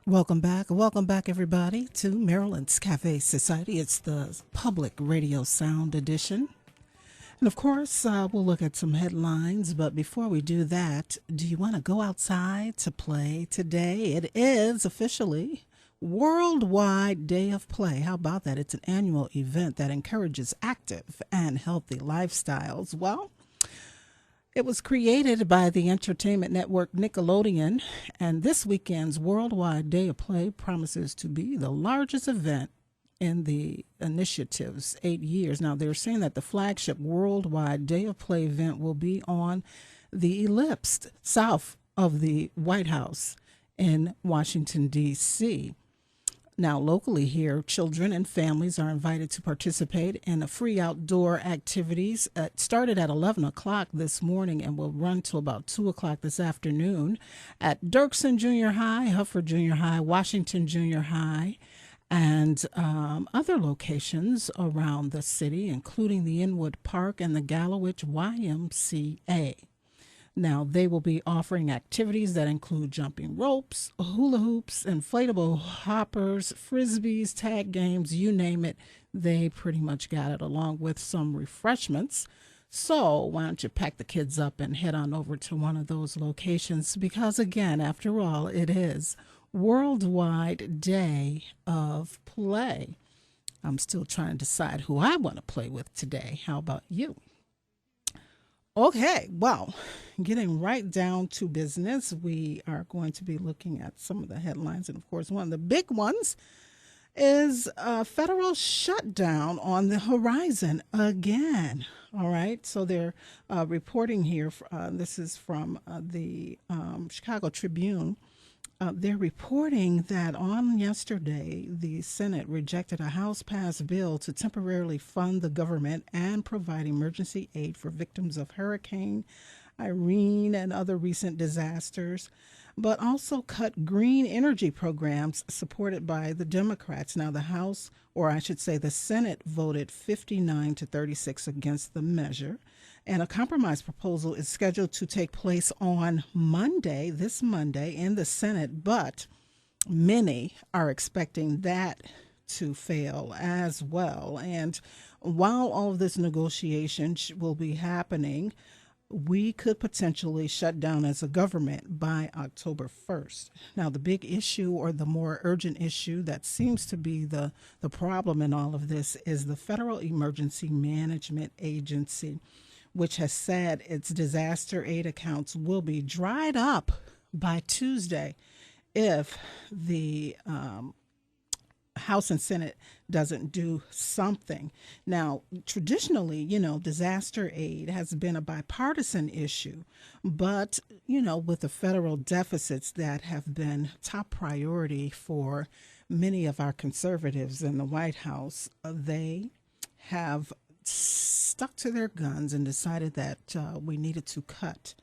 Welcome back, everybody, to Maryland's Cafe Society. It's the public radio sound edition. And of course, we'll look at some headlines. But before we do that, do you want to go outside to play today? It is officially Worldwide Day of Play. How about that? It's an annual event that encourages active and healthy lifestyles. Well, it was created by the entertainment network Nickelodeon, and this weekend's Worldwide Day of Play promises to be the largest event in the initiative's 8 years. Now, they're saying that the flagship Worldwide Day of Play event will be on the Ellipse south of the White House in Washington, D.C. Now, locally here, children and families are invited to participate in a free outdoor activities. It started at 11 o'clock this morning and will run till about 2 o'clock this afternoon at Dirksen Junior High, Huffer Junior High, Washington Junior High, and other locations around the city, including the Inwood Park and the Gallowich YMCA. Now, they will be offering activities that include jumping ropes, hula hoops, inflatable hoppers, frisbees, tag games, you name it. They pretty much got it, along with some refreshments. So why don't you pack the kids up and head on over to one of those locations? Because again, after all, it is Worldwide Day of Play. I'm still trying to decide who I want to play with today. How about you? Okay, well, getting right down to business, we are going to be looking at some of the headlines. And of course, one of the big ones is a federal shutdown on the horizon again. All right, so they're reporting here. This is from the Chicago Tribune. They're reporting that on yesterday, the Senate rejected a House-passed bill to temporarily fund the government and provide emergency aid for victims of Hurricane Irene and other recent disasters, but also cut green energy programs supported by the Democrats. Now, the House, or I should say the Senate, voted 59 to 36 against the measure. And a compromise proposal is scheduled to take place on Monday, this Monday, in the Senate, but many are expecting that to fail as well. And while all of this negotiation will be happening, we could potentially shut down as a government by October 1st. Now, the big issue, or the more urgent issue that seems to be the problem in all of this, is the Federal Emergency Management Agency, which has said its disaster aid accounts will be dried up by Tuesday if the House and Senate doesn't do something. Now, traditionally, disaster aid has been a bipartisan issue, but, with the federal deficits that have been top priority for many of our conservatives in the White House, they have stuck to their guns and decided that we needed to cut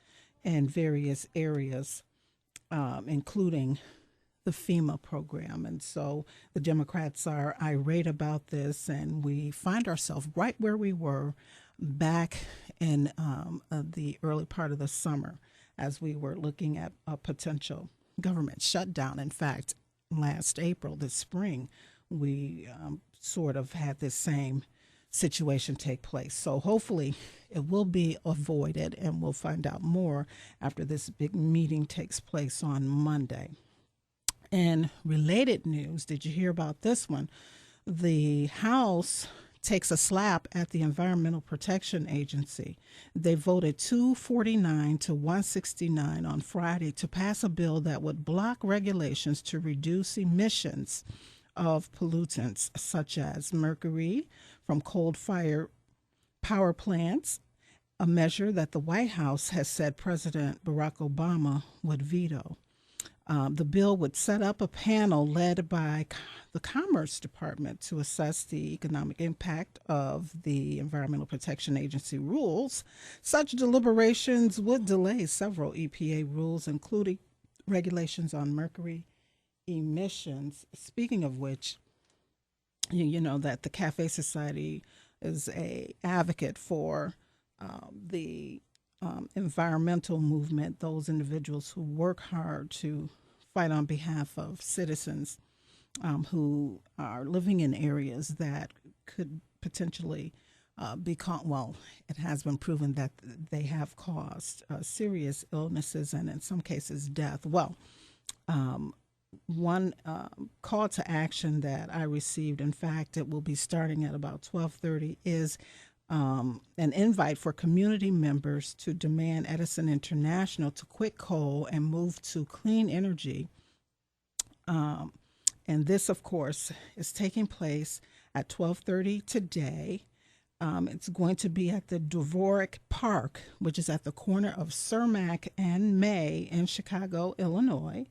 in various areas, including the FEMA program. And so the Democrats are irate about this, and we find ourselves right where we were back in the early part of the summer as we were looking at a potential government shutdown. In fact, last April, this spring, we sort of had this same situation take place. So hopefully it will be avoided, and we'll find out more after this big meeting takes place on Monday. In related news, did you hear about this one? The House takes a slap at the Environmental Protection Agency. They voted 249 to 169 on Friday to pass a bill that would block regulations to reduce emissions of pollutants such as mercury from coal-fired power plants, a measure that the White House has said President Barack Obama would veto. The bill would set up a panel led by the Commerce Department to assess the economic impact of the Environmental Protection Agency rules. Such deliberations would delay several EPA rules, including regulations on mercury emissions. Speaking of which, you know that the Cafe Society is a advocate for the environmental movement, those individuals who work hard to fight on behalf of citizens who are living in areas that could potentially well, it has been proven that they have caused serious illnesses and in some cases death. Well, one call to action that I received, in fact, it will be starting at about 12:30, is an invite for community members to demand Edison International to quit coal and move to clean energy. And this, of course, is taking place at 12:30 today. It's going to be at the Dvorak Park, which is at the corner of Cermak and May in Chicago, Illinois.